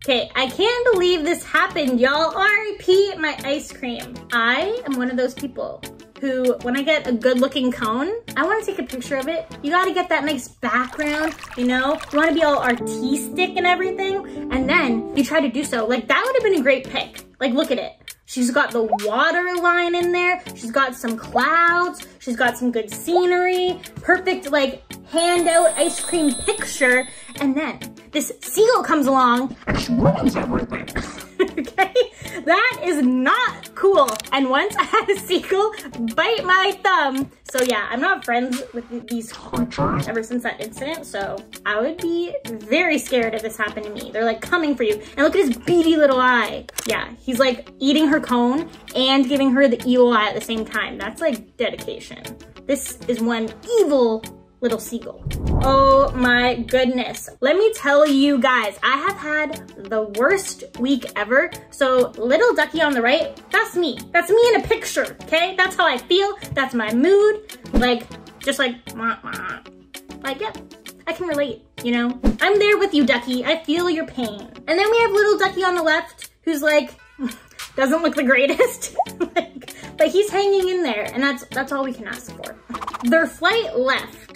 Okay, I can't believe this happened, y'all. R.I.P. my ice cream. I am one of those people who, when I get a good looking cone, I wanna take a picture of it. You gotta get that nice background, you know? You wanna be all artistic and everything, and then you try to do so. Like, that would have been a great pic. Like, look at it. She's got the water line in there. She's got some clouds. She's got some good scenery. Perfect, like, handout ice cream picture. And then this seagull comes along and she ruins everything. Okay? That is not cool. And once I had a seagull bite my thumb. So yeah, I'm not friends with these creatures ever since that incident. So I would be very scared if this happened to me. They're like coming for you. And look at his beady little eye. Yeah, he's like eating her cone and giving her the evil eye at the same time. That's like dedication. This is one evil little seagull. Oh my goodness. Let me tell you guys, I have had the worst week ever. So little ducky on the right, that's me. That's me in a picture, okay? That's how I feel. That's my mood. Like, just like, like, yeah, I can relate, you know? I'm there with you, ducky. I feel your pain. And then we have little ducky on the left who's like, doesn't look the greatest. Like, but he's hanging in there, and that's all we can ask for. Their flight left.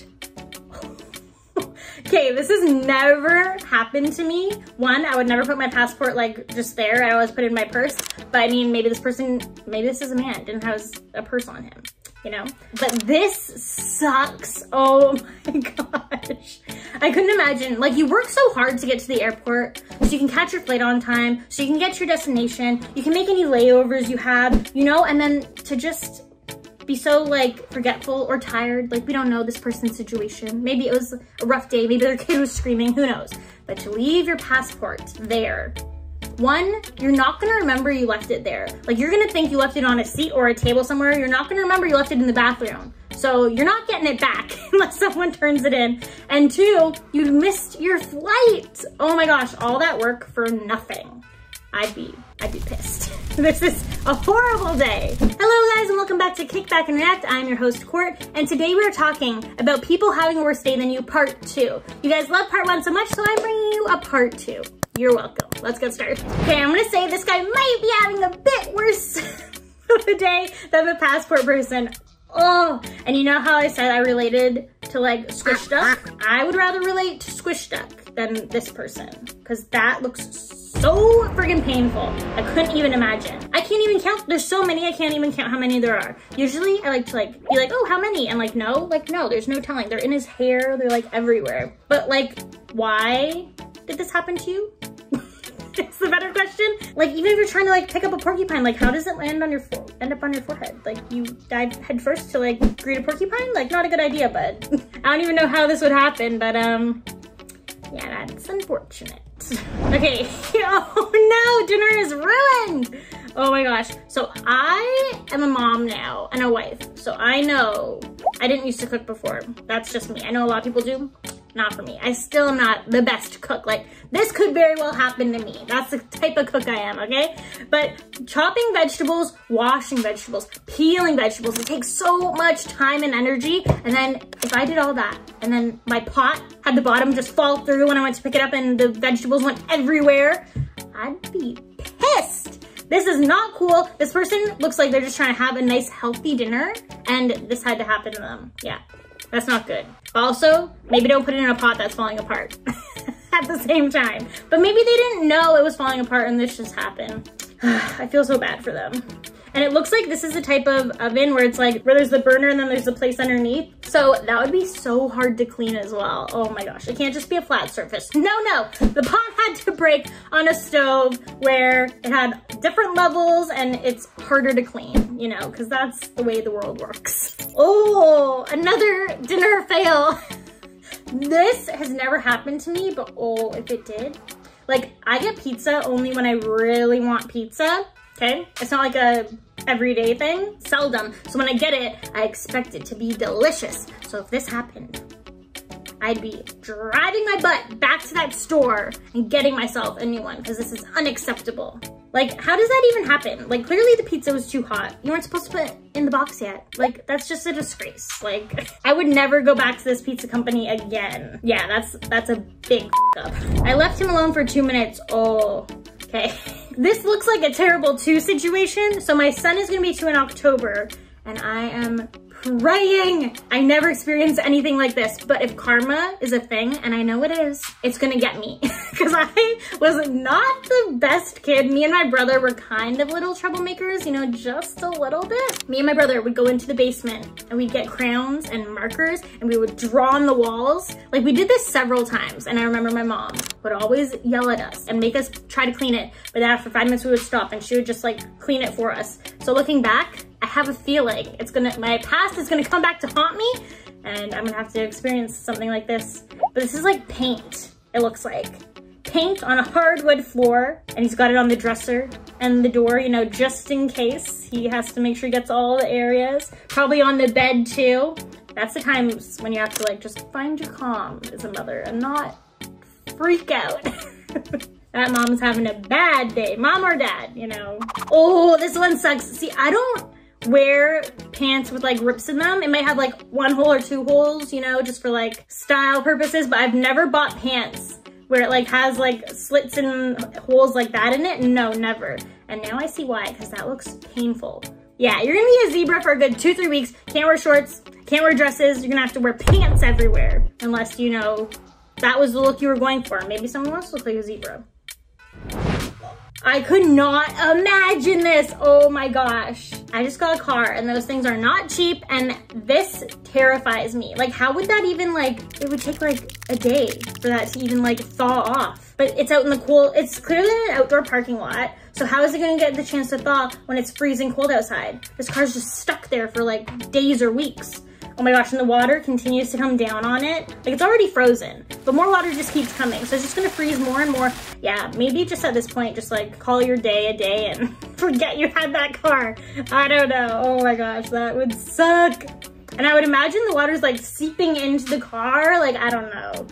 Okay, this has never happened to me. One, I would never put my passport like just there. I always put it in my purse. But I mean, maybe this is a man, didn't have a purse on him, you know? But this sucks. Oh my gosh. I couldn't imagine. Like, you work so hard to get to the airport so you can catch your flight on time, so you can get to your destination, you can make any layovers you have, you know, and then to just be so like forgetful or tired. Like, we don't know this person's situation. Maybe it was a rough day. Maybe their kid was screaming, who knows? But to leave your passport there, one, you're not gonna remember you left it there. Like, you're gonna think you left it on a seat or a table somewhere. You're not gonna remember you left it in the bathroom. So you're not getting it back unless someone turns it in. And two, you missed your flight. Oh my gosh, all that work for nothing. I'd be pissed. This is a horrible day. Hello guys, and welcome back to Kickback and React. I'm your host, Court, and today we're talking about people having a worse day than you, part 2. You guys love part 1 so much, so I'm bringing you a part 2. You're welcome. Let's get started. Okay, I'm gonna say this guy might be having a bit worse of a day than the passport person. Oh, and you know how I said I related to like Squish Duck? I would rather relate to Squish Duck than this person, because that looks so friggin' painful. I couldn't even imagine. I can't even count. There's so many, I can't even count how many there are. Usually I like to be like, oh, how many? And no, there's no telling. They're in his hair, they're like everywhere. But like, why did this happen to you? It's the better question. Like, even if you're trying to like pick up a porcupine, like how does it end up on your forehead? Like, you dive head first to like greet a porcupine? Like, not a good idea, bud. I don't even know how this would happen, but yeah, that's unfortunate. Okay, oh no, dinner is ruined. Oh my gosh. So I am a mom now and a wife. So I know I didn't used to cook before. That's just me. I know a lot of people do. Not for me. I still am not the best cook. Like, this could very well happen to me. That's the type of cook I am, okay? But chopping vegetables, washing vegetables, peeling vegetables, it takes so much time and energy. And then if I did all that, and then my pot had the bottom just fall through when I went to pick it up and the vegetables went everywhere, I'd be pissed. This is not cool. This person looks like they're just trying to have a nice, healthy dinner, and this had to happen to them. Yeah. That's not good. But also, maybe don't put it in a pot that's falling apart at the same time. But maybe they didn't know it was falling apart and this just happened. I feel so bad for them. And it looks like this is the type of oven where it's like, where there's the burner and then there's the place underneath. So that would be so hard to clean as well. Oh my gosh, it can't just be a flat surface. No, the pot had to break on a stove where it had different levels and it's harder to clean, you know, because that's the way the world works. Oh, another dinner fail. This has never happened to me, but oh, if it did. Like, I get pizza only when I really want pizza. Okay, it's not like a everyday thing, seldom. So when I get it, I expect it to be delicious. So if this happened, I'd be driving my butt back to that store and getting myself a new one because this is unacceptable. Like, how does that even happen? Like, clearly the pizza was too hot. You weren't supposed to put it in the box yet. Like, that's just a disgrace. Like, I would never go back to this pizza company again. Yeah, that's a big up. I left him alone for 2 minutes. Oh, okay. This looks like a terrible 2 situation. So my son is gonna be 2 in October and I am praying I never experienced anything like this. But if karma is a thing, and I know it is, it's gonna get me. Because I was not the best kid. Me and my brother were kind of little troublemakers, you know, just a little bit. Me and my brother would go into the basement and we'd get crayons and markers and we would draw on the walls. Like, we did this several times, and I remember my mom would always yell at us and make us try to clean it. But then after 5 minutes we would stop and she would just like clean it for us. So looking back, I have a feeling my past is gonna come back to haunt me and I'm gonna have to experience something like this. But this is like paint, it looks like. Paint on a hardwood floor, and he's got it on the dresser and the door, you know, just in case. He has to make sure he gets all the areas. Probably on the bed too. That's the times when you have to like just find your calm as a mother and not freak out. That mom's having a bad day, mom or dad, you know. Oh, this one sucks. See, I don't wear pants with like rips in them. It might have like 1 hole or 2 holes, you know, just for like style purposes, but I've never bought pants where it like has like slits and holes like that in it. No, never. And now I see why, because that looks painful. Yeah, you're gonna be a zebra for a good 2-3 weeks. Can't wear shorts, can't wear dresses. You're gonna have to wear pants everywhere, unless, you know, that was the look you were going for. Maybe someone wants to look like a zebra. I could not imagine this. Oh my gosh. I just got a car and those things are not cheap, and this terrifies me. Like, how would that even like, it would take like a day for that to even like thaw off. But it's out in the cool, it's clearly an outdoor parking lot. So how is it gonna get the chance to thaw when it's freezing cold outside? This car's just stuck there for like days or weeks. Oh my gosh, and the water continues to come down on it. Like, it's already frozen, but more water just keeps coming. So it's just gonna freeze more and more. Yeah, maybe just at this point, just like call your day a day and forget you had that car. I don't know, oh my gosh, that would suck. And I would imagine the water's like seeping into the car. Like, I don't know.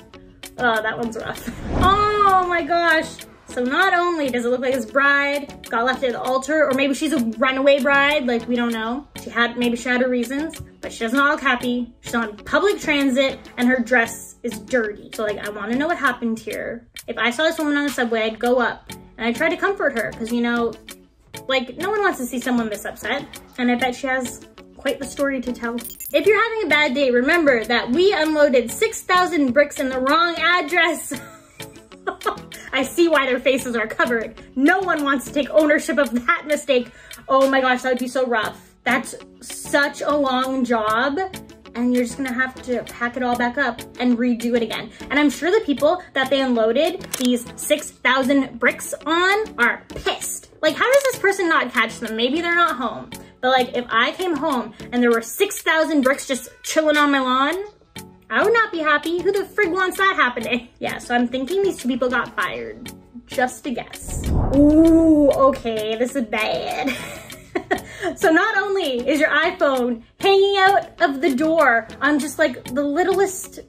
Oh, that one's rough. Oh my gosh. So not only does it look like his bride got left at the altar, or maybe she's a runaway bride, like, we don't know. Maybe she had her reasons, but she does not look happy. She's on public transit and her dress is dirty. So like, I wanna know what happened here. If I saw this woman on the subway, I'd go up and I'd try to comfort her, because, you know, like, no one wants to see someone this upset. And I bet she has quite the story to tell. If you're having a bad day, remember that we unloaded 6,000 bricks in the wrong address. I see why their faces are covered. No one wants to take ownership of that mistake. Oh my gosh, that would be so rough. That's such a long job, and you're just gonna have to pack it all back up and redo it again. And I'm sure the people that they unloaded these 6,000 bricks on are pissed. Like, how does this person not catch them? Maybe they're not home. But like, if I came home and there were 6,000 bricks just chilling on my lawn, I would not be happy. Who the frig wants that happening? Yeah, so I'm thinking these 2 people got fired. Just a guess. Ooh, okay, this is bad. So not only is your iPhone hanging out of the door on just like the littlest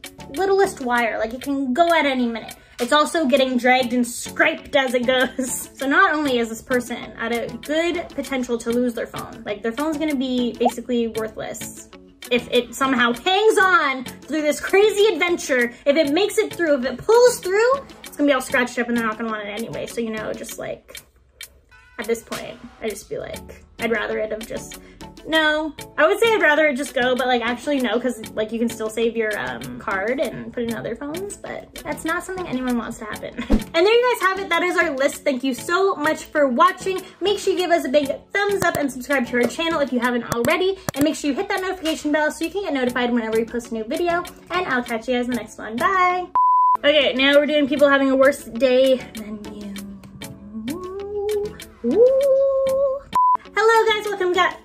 wire, like it can go at any minute, it's also getting dragged and scraped as it goes. So not only is this person at a good potential to lose their phone, like their phone's gonna be basically worthless if it somehow hangs on through this crazy adventure. If it makes it through, if it pulls through, it's gonna be all scratched up and they're not gonna want it anyway. So, you know, just like, at this point, I just feel like I'd rather it have just, no. I would say I'd rather it just go, but like actually no, because like you can still save your card and put it in other phones, but that's not something anyone wants to happen. And there you guys have it, that is our list. Thank you so much for watching. Make sure you give us a big thumbs up and subscribe to our channel if you haven't already. And make sure you hit that notification bell so you can get notified whenever we post a new video. And I'll catch you guys in the next one, bye. Okay, now we're doing people having a worse day than you. Ooh. Hello guys, welcome back.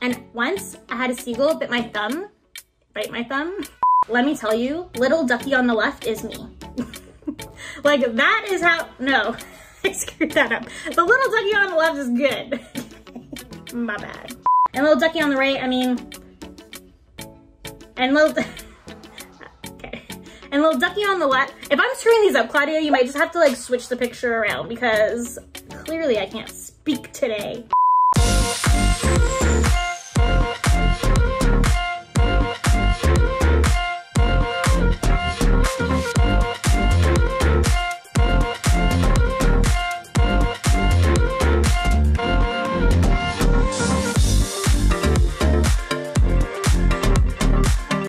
And once I had a seagull bite my thumb. Let me tell you, little ducky on the left is me. Like, that is how, no, I screwed that up. The little ducky on the left is good. My bad. And little ducky on the right, I mean, And little, okay. And little ducky on the left. If I'm screwing these up, Claudia, you might just have to like switch the picture around because clearly I can't speak today.